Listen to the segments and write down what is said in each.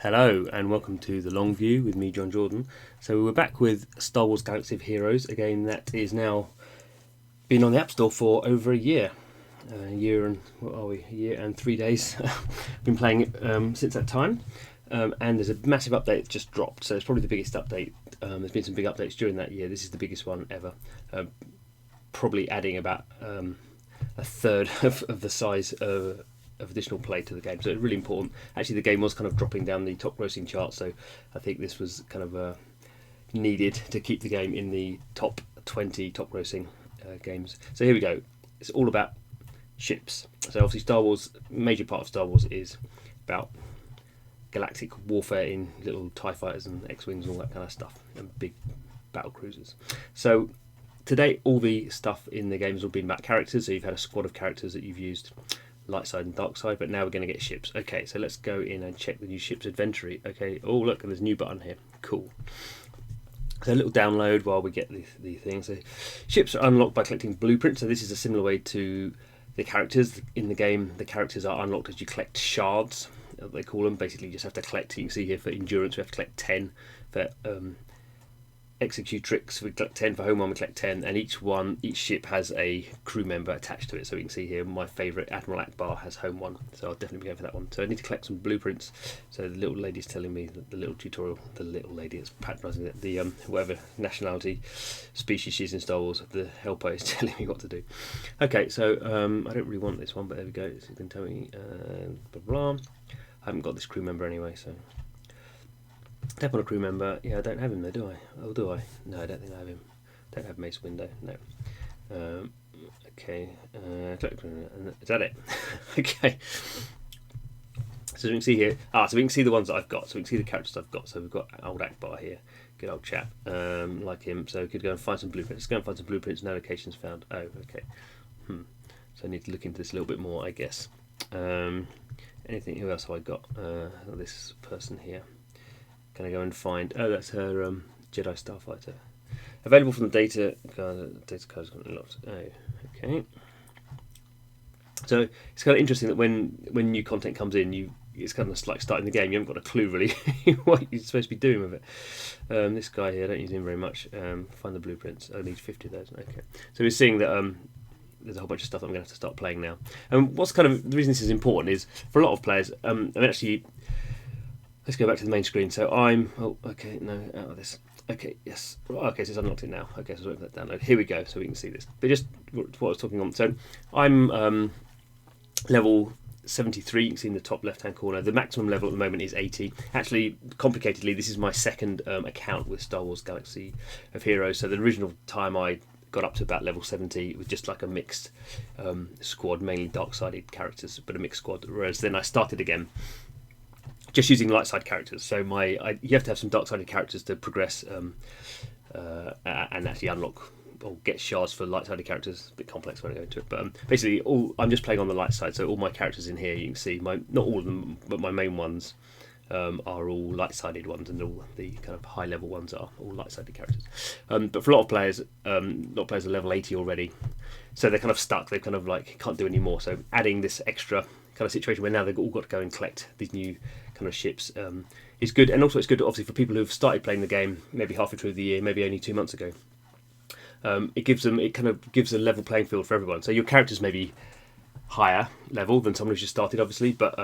Hello and welcome to The Long View with me, Jon Jordan. So we're back with Star Wars Galaxy of Heroes, a game that is now been on the App Store for over a year. A year and, what are we, a year and 3 days. Been playing it since that time. And there's a massive update that's just dropped, so it's probably the biggest update. There's been some big updates during that year. This is the biggest one ever. Probably adding about a third of the size of additional play to the game, so it's really important. Actually, the game was kind of dropping down the top grossing chart, so I think this was kind of needed to keep the game in the top 20 top grossing games. So here we go. It's all about ships. So obviously Star Wars, major part of Star Wars is about galactic warfare in little TIE fighters and X-Wings and all that kind of stuff, and big battle cruisers. So today all the stuff in the game has all been about characters, so you've had a squad of characters that you've used, light side and dark side, but now we're going to get ships. Okay, so let's go in and check the new ships inventory. Okay, oh look, and there's a new button here. Cool. So a little download while we get the thing. So ships are unlocked by collecting blueprints. So this is a similar way to the characters in the game. The characters are unlocked as you collect shards, they call them. Basically, you just have to collect. You can see here for endurance, we have to collect 10. For execute tricks, we collect 10. For home one, we collect 10, and each ship has a crew member attached to it. So we can see here my favourite Admiral Akbar has home one, so I'll definitely be going for that one. So I need to collect some blueprints. So the little lady's telling me that the little tutorial, the little lady is patronising it, the whatever nationality species she's in Star Wars, the helper is telling me what to do. Okay, so I don't really want this one, but there we go. So you can tell me blah blah. I haven't got this crew member anyway, so tap on a crew member. Yeah, I don't have him though, do I? Oh, do I? No, I don't think I have him. Don't have Mace Window. No. Okay. Is that it? Okay. So we can see here. So we can see the ones that I've got. So we can see the characters I've got. So we've got old Akbar here. Good old chap. Like him. So we could go and find some blueprints. Let's go and find some blueprints. No locations found. Oh, okay. So I need to look into this a little bit more, I guess. Anything? Who else have I got? This person here. Can I go and find? Oh, that's her Jedi Starfighter. Available from the data. Data card's got locked. Oh, okay. So it's kind of interesting that when new content comes in, it's kind of like starting the game. You haven't got a clue really what you're supposed to be doing with it. This guy here, I don't use him very much. Find the blueprints. I need 50 of those. Okay. So we're seeing that there's a whole bunch of stuff that I'm going to have to start playing now. And what's kind of the reason this is important is for a lot of players. Actually. Let's go back to the main screen. So I'm... Oh, okay, no, out of this. Okay, yes. Okay, so it's unlocked it now. Okay, so I'll wait for that download. Here we go, so we can see this. But just what I was talking on. So I'm level 73. You can see in the top left-hand corner. The maximum level at the moment is 80. Actually, complicatedly, this is my second account with Star Wars Galaxy of Heroes. So the original time I got up to about level 70 with just like a mixed squad, mainly dark-sided characters, but a mixed squad. Whereas then I started again just using light side characters. So you have to have some dark sided characters to progress and actually unlock or get shards for light sided characters. It's a bit complex when I go into it, but basically I'm just playing on the light side. So all my characters in here, you can see not all of them, but my main ones are all light sided ones, and all the kind of high level ones are all light sided characters. But for a lot of players, are level 80 already, so they're kind of stuck. They kind of like can't do any more. So adding this extra kind of situation where now they've all got to go and collect these new kind of ships is good, and also it's good obviously for people who've started playing the game maybe halfway through the year, maybe only 2 months ago. It kind of gives a level playing field for everyone. So your characters may be higher level than someone who's just started, obviously, but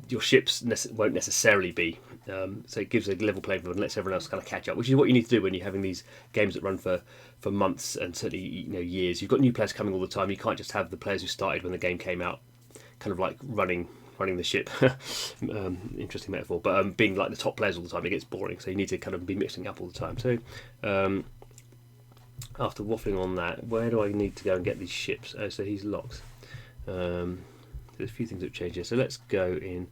your ships won't necessarily be. So it gives a level playing field and lets everyone else kind of catch up, which is what you need to do when you're having these games that run for months and certainly years. You've got new players coming all the time. You can't just have the players who started when the game came out kind of like running the ship. Interesting metaphor, but being like the top players all the time, it gets boring. So you need to kind of be mixing up all the time. So after waffling on that, where do I need to go and get these ships? Oh, so he's locked. There's a few things that have changed here. So let's go in,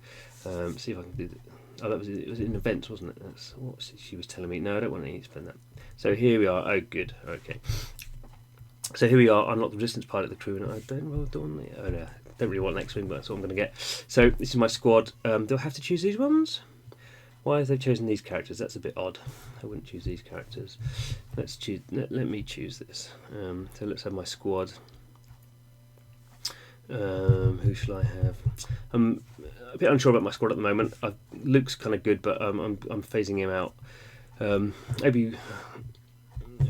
see if I can do that. Oh, it was in events, wasn't it? That's what she was telling me. No, I don't want to spend that. So here we are. Oh, good. Okay. So here we are. Unlock the resistance pilot, the crew, and I don't know. Oh no. Don't really want an X-Wing, but that's what I'm going to get. So this is my squad. Do I have to choose these ones? Why have they chosen these characters? That's a bit odd. I wouldn't choose these characters. Let's choose. Let me choose this. So let's have my squad. Who shall I have? I'm a bit unsure about my squad at the moment. Luke's kind of good, but I'm phasing him out.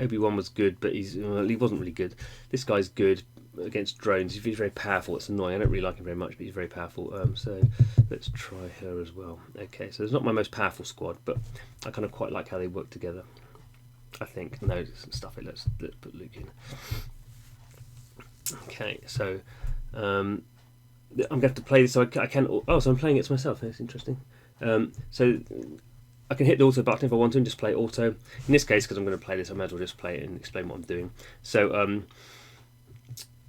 Obi-Wan was good, but he wasn't really good. This guy's good against drones. He's very powerful. It's annoying. I don't really like him very much, but he's very powerful. So let's try her as well. Okay, so it's not my most powerful squad, but I kind of quite like how they work together. I think. No, stuff it. Let's put Luke in. Okay, so I'm going to have to play this. So I can. Oh, so I'm playing it to myself. That's interesting. So I can hit the auto button if I want to and just play auto. In this case, because I'm going to play this, I might as well just play it and explain what I'm doing. So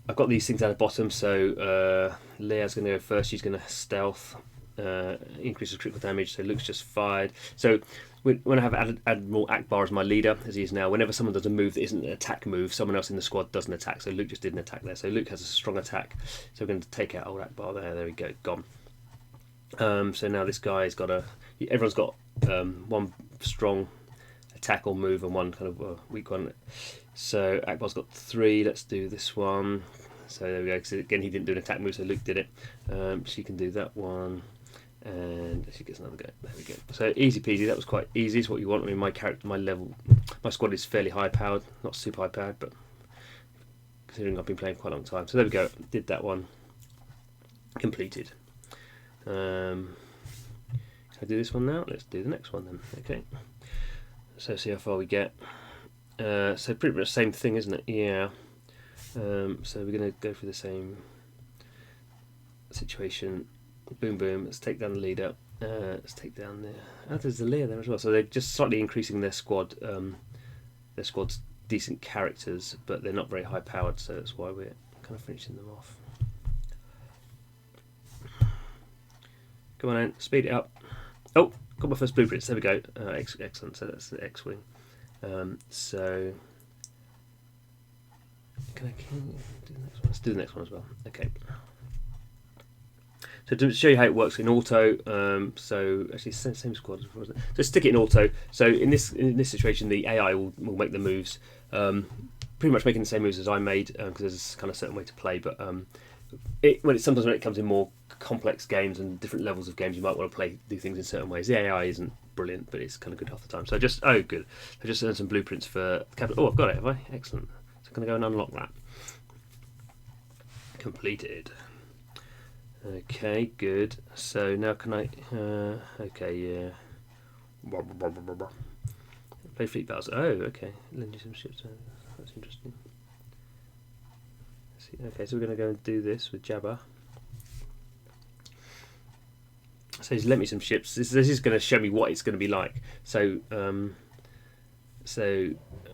I've got these things at the bottom. So Leia's going to go first. She's going to stealth, increases critical damage. So Luke's just fired. So when I have Admiral Akbar as my leader, as he is now, whenever someone does a move that isn't an attack move, someone else in the squad does an attack. So Luke just did an attack there. So Luke has a strong attack. So we're going to take out old Akbar there. There we go. Gone. So now this guy's got everyone's got one strong attack or move and one kind of weak one. So Akbar's got 3. Let's do this one. So there we go. So again, he didn't do an attack move, so Luke did it. She can do that one, and she gets another go. There we go. So easy peasy. That was quite easy. It's what you want. I mean, my squad is fairly high powered, not super high powered, but considering I've been playing quite a long time. So there we go. Did that one. Completed. Can I do this one now? Let's do the next one then. Okay. So see how far we get. So pretty much the same thing, isn't it? Yeah. So we're going to go through the same situation. Boom, boom. Let's take down the leader. Let's take down the. Oh, there's the Leia there as well. So they're just slightly increasing their squad. Their squad's decent characters, but they're not very high powered. So that's why we're kind of finishing them off. Come on, in, speed it up. Oh, got my first blueprints. There we go. Excellent. So that's the X-wing. So can I do the next one? Let's do the next one as well. Okay. So to show you how it works in auto, so actually same squad. So stick it in auto. So in this situation, the AI will make the moves, pretty much making the same moves as I made, because there's kind of a certain way to play. But sometimes when it comes in more complex games and different levels of games, you might want to do things in certain ways. The AI isn't brilliant, but it's kind of good half the time. So I just earned some blueprints for capital. Oh, I've got it, have I? Excellent. So I'm going to go and unlock that. Completed. Okay, good. So now can I? Okay, yeah. Play fleet battles. Oh, okay. Lend you some ships. That's interesting. Okay, so we're going to go and do this with Jabba. So he's lent me some ships. This is going to show me what it's going to be like. So, so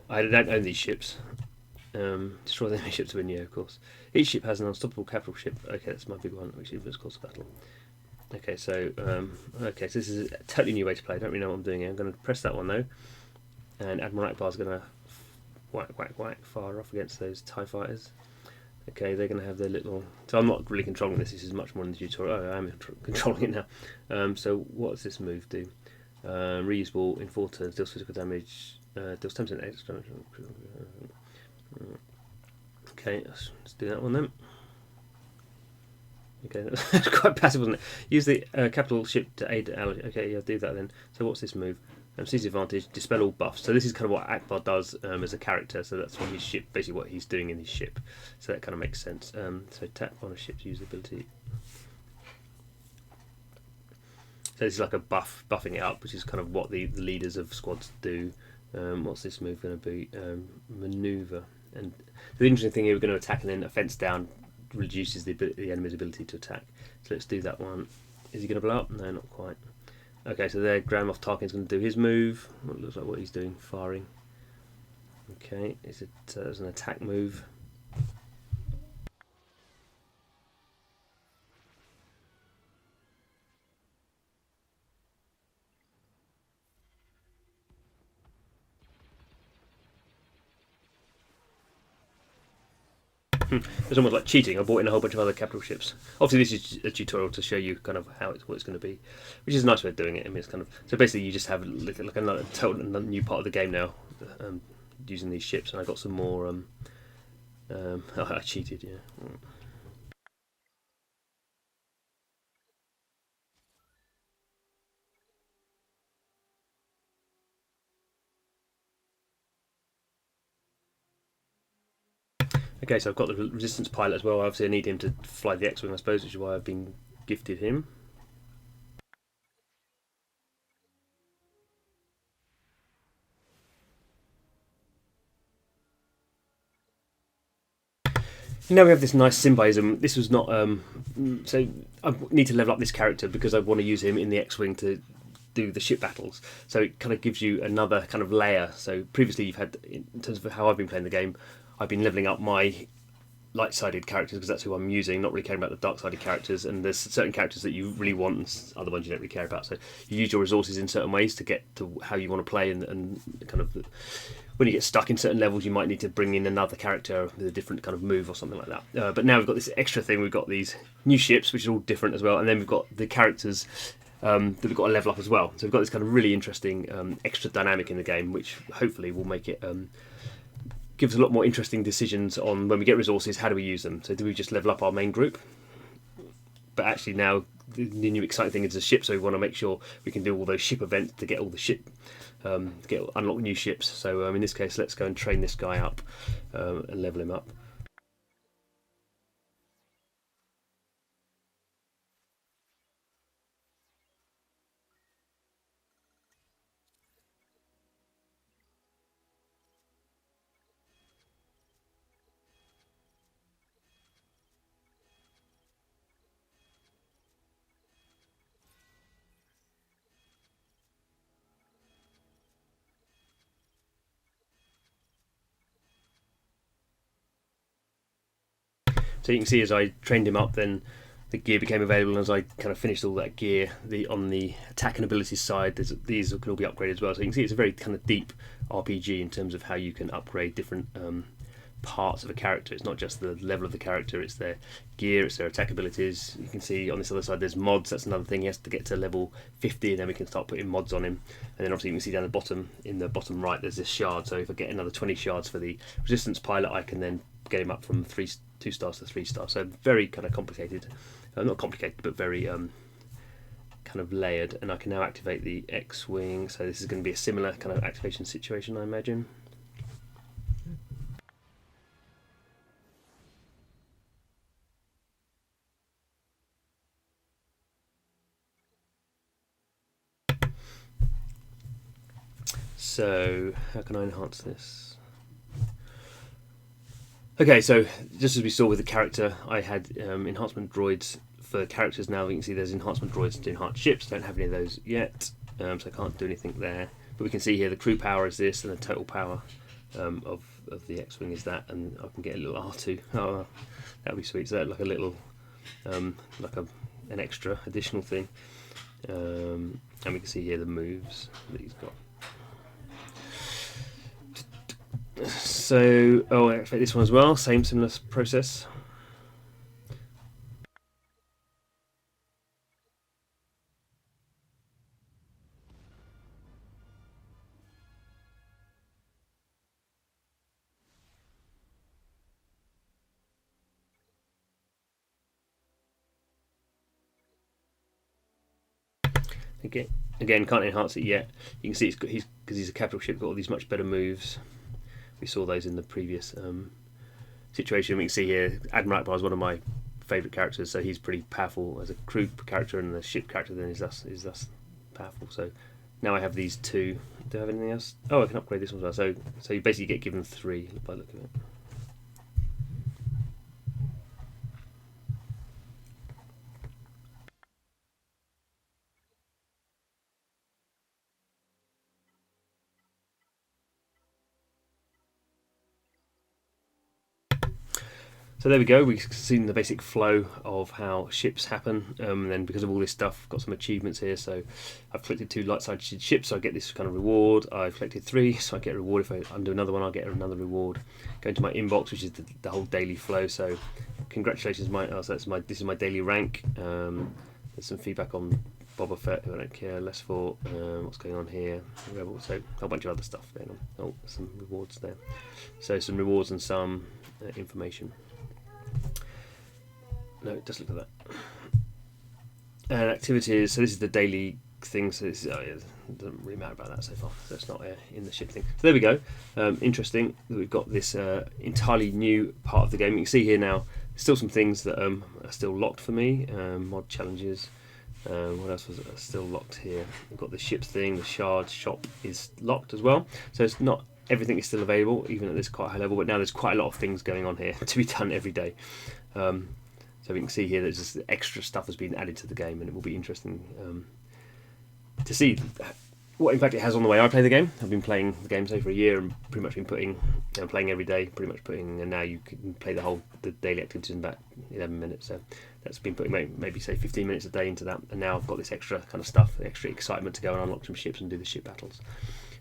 I don't own these ships. Destroy the enemy ships to win, yeah, of course. Each ship has an unstoppable capital ship. Okay, that's my big one, which influences course of battle. Okay, so so this is a totally new way to play. I don't really know what I'm doing here. I'm going to press that one though, and Admiral Akbar is going to whack fire off against those TIE fighters. Okay, they're going to have their little. So I'm not really controlling this. This is much more in the tutorial. Oh, I am controlling it now. So what does this move do? Reusable in 4 turns, deals physical damage, deals 10% extra. Okay, let's do that one then. Okay, that's quite passive, wasn't it? Use the capital ship to aid ally. Okay, yeah, do that then. So what's this move? Seize the advantage, dispel all buffs. So this is kind of what Akbar does as a character. So that's what his ship, basically what he's doing in his ship. So that kind of makes sense. So tap on a ship to use the ability. So this is like a buffing it up, which is kind of what the leaders of squads do. What's this move going to be? Maneuver. And the interesting thing here, we're going to attack and then a fence down reduces the enemy's ability to attack. So let's do that one. Is he going to blow up? No, not quite. Okay, so there, Grand Moff Tarkin's going to do his move. What looks like what he's doing, firing. Okay, is it as an attack move? It's almost like cheating. I bought in a whole bunch of other capital ships. Obviously, this is a tutorial to show you kind of what it's going to be, which is a nice way of doing it. I mean, it's kind of so basically you just have like another new part of the game now, using these ships. And I got some more. I cheated, yeah. Okay, so I've got the resistance pilot as well. Obviously I need him to fly the X-Wing, I suppose, which is why I've been gifted him. Now we have this nice symbolism. This was not so I need to level up this character because I want to use him in the X-Wing to do the ship battles. So it kind of gives you another kind of layer. So previously you've had, in terms of how I've been playing the game, I've been leveling up my light-sided characters because that's who I'm using, not really caring about the dark-sided characters. And there's certain characters that you really want and other ones you don't really care about. So you use your resources in certain ways to get to how you want to play, and kind of when you get stuck in certain levels, you might need to bring in another character with a different kind of move or something like that. But now we've got this extra thing. We've got these new ships, which are all different as well, and then we've got the characters that we've got to level up as well. So we've got this kind of really interesting extra dynamic in the game, which hopefully will make it give us a lot more interesting decisions on when we get resources. How do we use them? So do we just level up our main group? But actually now the new exciting thing is the ship, so we want to make sure we can do all those ship events to get all the ship. Unlock new ships. So in this case, let's go and train this guy up and level him up. So you can see as I trained him up, then the gear became available, and as I kind of finished all that gear, on the attack and abilities side, these can all be upgraded as well. So you can see it's a very kind of deep RPG in terms of how you can upgrade different parts of a character. It's not just the level of the character, it's their gear, it's their attack abilities. You can see on this other side there's mods. That's another thing. He has to get to level 50 and then we can start putting mods on him. And then obviously you can see down the bottom, in the bottom right, there's this shard. So if I get another 20 shards for the resistance pilot, I can then get him up from 2 stars to 3 stars. So very kind of complicated, not complicated, but very kind of layered. And I can now activate the X-Wing. So this is going to be a similar kind of activation situation, I imagine. So how can I enhance this? Okay, so just as we saw with the character, I had enhancement droids for characters. Now you can see there's enhancement droids to enhance ships. Don't have any of those yet, so I can't do anything there. But we can see here the crew power is this, and the total power of the X-Wing is that, and I can get a little R2. Oh, that'd be sweet. So that like a little, like an extra additional thing. And we can see here the moves that he's got. So, I activate this one as well, similar process. Again, can't enhance it yet. You can see because he's a capital ship, got all these much better moves. We saw those in the previous situation. We can see here Admiral Akbar is one of my favourite characters, so he's pretty powerful as a crew character, and the ship character then is thus powerful. So now I have these two. Do I have anything else? Oh, I can upgrade this one as well. So you basically get given 3 by the look of it. So there we go, we've seen the basic flow of how ships happen, and then because of all this stuff, got some achievements here. So I've collected 2 light-sided ships, so I get this kind of reward. I've collected 3, so I get a reward. If I undo another one, I'll get another reward. Go into my inbox, which is the whole daily flow. So congratulations, this is my daily rank. There's some feedback on Boba Fett, who I don't care less for. What's going on here? Rebel, so a whole bunch of other stuff going on. Oh, some rewards there. So some rewards and some information. No, just look at that. And activities. So this is the daily things. So it doesn't really matter about that so far. So it's not in the ship thing. So there we go. Interesting that we've got this entirely new part of the game. You can see here now, still some things that are still locked for me. Mod challenges. What else was still locked here? We've got the ships thing. The shard shop is locked as well. So it's not everything is still available, even at this quite high level. But now there's quite a lot of things going on here to be done every day. So we can see here there's just extra stuff has been added to the game, and it will be interesting to see what impact it has on the way I play the game. I've been playing the game say for a year and pretty much been playing every day, and now you can play the daily activities in about 11 minutes. So that's been putting maybe say 15 minutes a day into that, and now I've got this extra kind of stuff, the extra excitement to go and unlock some ships and do the ship battles.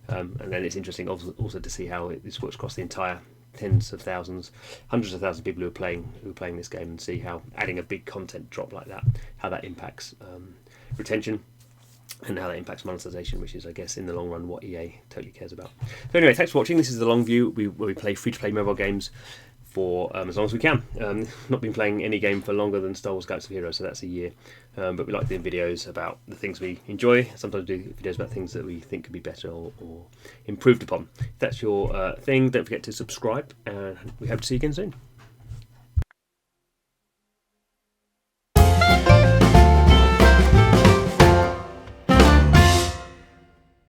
And then it's interesting also to see how this works across the entire tens of thousands, hundreds of thousands of people who are playing this game, and see how adding a big content drop like that, how that impacts retention and how that impacts monetization, which is, I guess, in the long run what EA totally cares about. So anyway, thanks for watching. This is The Long View, where we play free-to-play mobile games for as long as we can. Not been playing any game for longer than Star Wars Galaxy of Heroes, so that's a year. But we like doing videos about the things we enjoy. Sometimes do videos about things that we think could be better or improved upon. If that's your thing, don't forget to subscribe, and we hope to see you again soon.